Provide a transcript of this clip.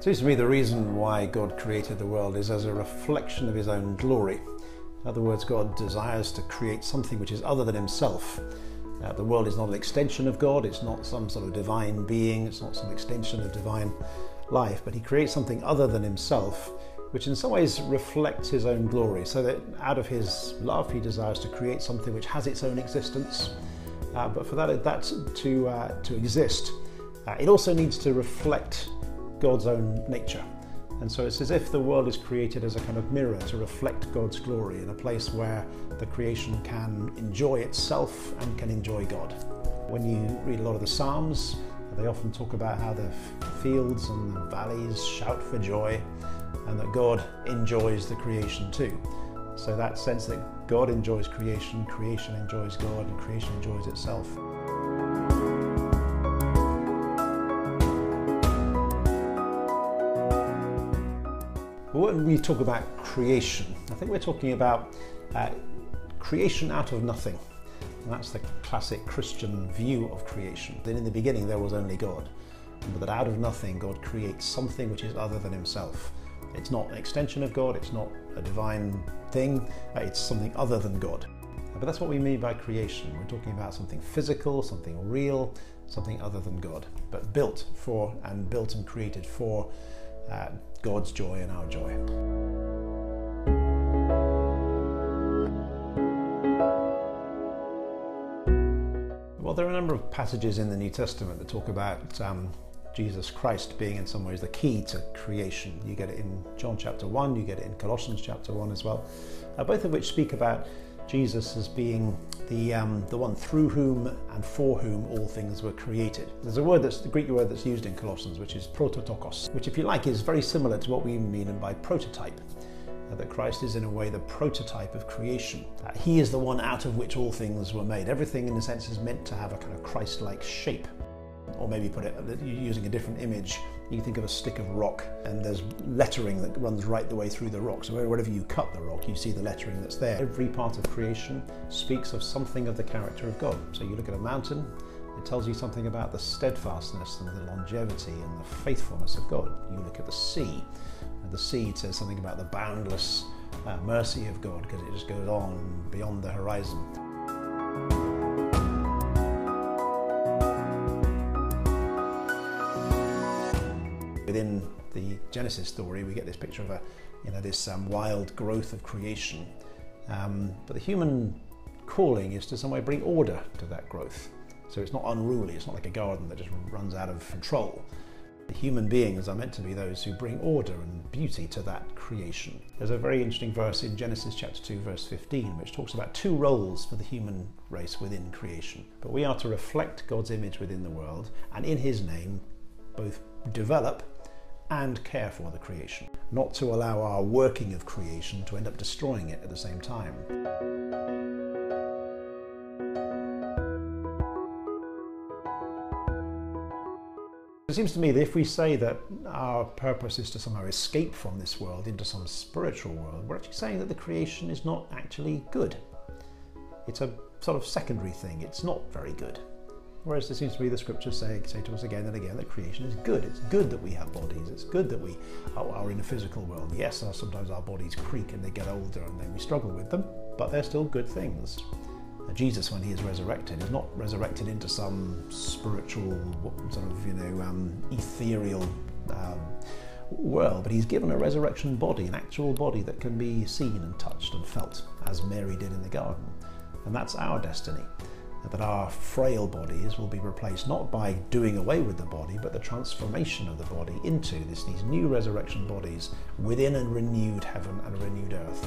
Seems to me the reason why God created the world is as a reflection of his own glory. In other words, God desires to create something which is other than himself. The world is not an extension of God, it's not some sort of divine being, it's not some extension of divine life, but he creates something other than himself, which in some ways reflects his own glory, so that out of his love he desires to create something which has its own existence, but for that to exist, it also needs to reflect God's own nature. And so it's as if the world is created as a kind of mirror to reflect God's glory in a place where the creation can enjoy itself and can enjoy God. When you read a lot of the Psalms, they often talk about how the fields and the valleys shout for joy, and that God enjoys the creation too. So that sense that God enjoys creation, creation enjoys God, and creation enjoys itself. When we talk about creation, I think we're talking about creation out of nothing. And that's the classic Christian view of creation. That in the beginning there was only God, but that out of nothing God creates something which is other than himself. It's not an extension of God, it's not a divine thing, it's something other than God. But that's what we mean by creation. We're talking about something physical, something real, something other than God, but built for and built and created for God's joy and our joy. Well, there are a number of passages in the New Testament that talk about Jesus Christ being in some ways the key to creation. You get it in John chapter 1, you get it in Colossians chapter 1 as well, both of which speak about Jesus as being the one through whom and for whom all things were created. There's a word the Greek word that's used in Colossians, which is prototokos, which if you like is very similar to what we mean by prototype. That Christ is in a way the prototype of creation. He is the one out of which all things were made. Everything in a sense is meant to have a kind of Christ-like shape. Or maybe put it, using a different image, you think of a stick of rock and there's lettering that runs right the way through the rock. So wherever you cut the rock, you see the lettering that's there. Every part of creation speaks of something of the character of God. So you look at a mountain, it tells you something about the steadfastness and the longevity and the faithfulness of God. You look at the sea, and the sea says something about the boundless mercy of God, because it just goes on beyond the horizon. Within the Genesis story, we get this picture of this wild growth of creation. But the human calling is to some way bring order to that growth. So it's not unruly, it's not like a garden that just runs out of control. The human beings are meant to be those who bring order and beauty to that creation. There's a very interesting verse in Genesis chapter 2, verse 15, which talks about two roles for the human race within creation. But we are to reflect God's image within the world, and in his name, both develop and care for the creation, not to allow our working of creation to end up destroying it at the same time. It seems to me that if we say that our purpose is to somehow escape from this world into some spiritual world, we're actually saying that the creation is not actually good. It's a sort of secondary thing, it's not very good. Whereas there seems to be the scriptures say to us again and again that creation is good. It's good that we have bodies. It's good that we are in a physical world. Yes, sometimes our bodies creak and they get older and then we struggle with them, but they're still good things. Jesus, when he is resurrected, is not resurrected into some spiritual sort of, ethereal world, but he's given a resurrection body, an actual body that can be seen and touched and felt, as Mary did in the garden. And that's our destiny. That our frail bodies will be replaced not by doing away with the body, but the transformation of the body into these new resurrection bodies within a renewed heaven and a renewed earth.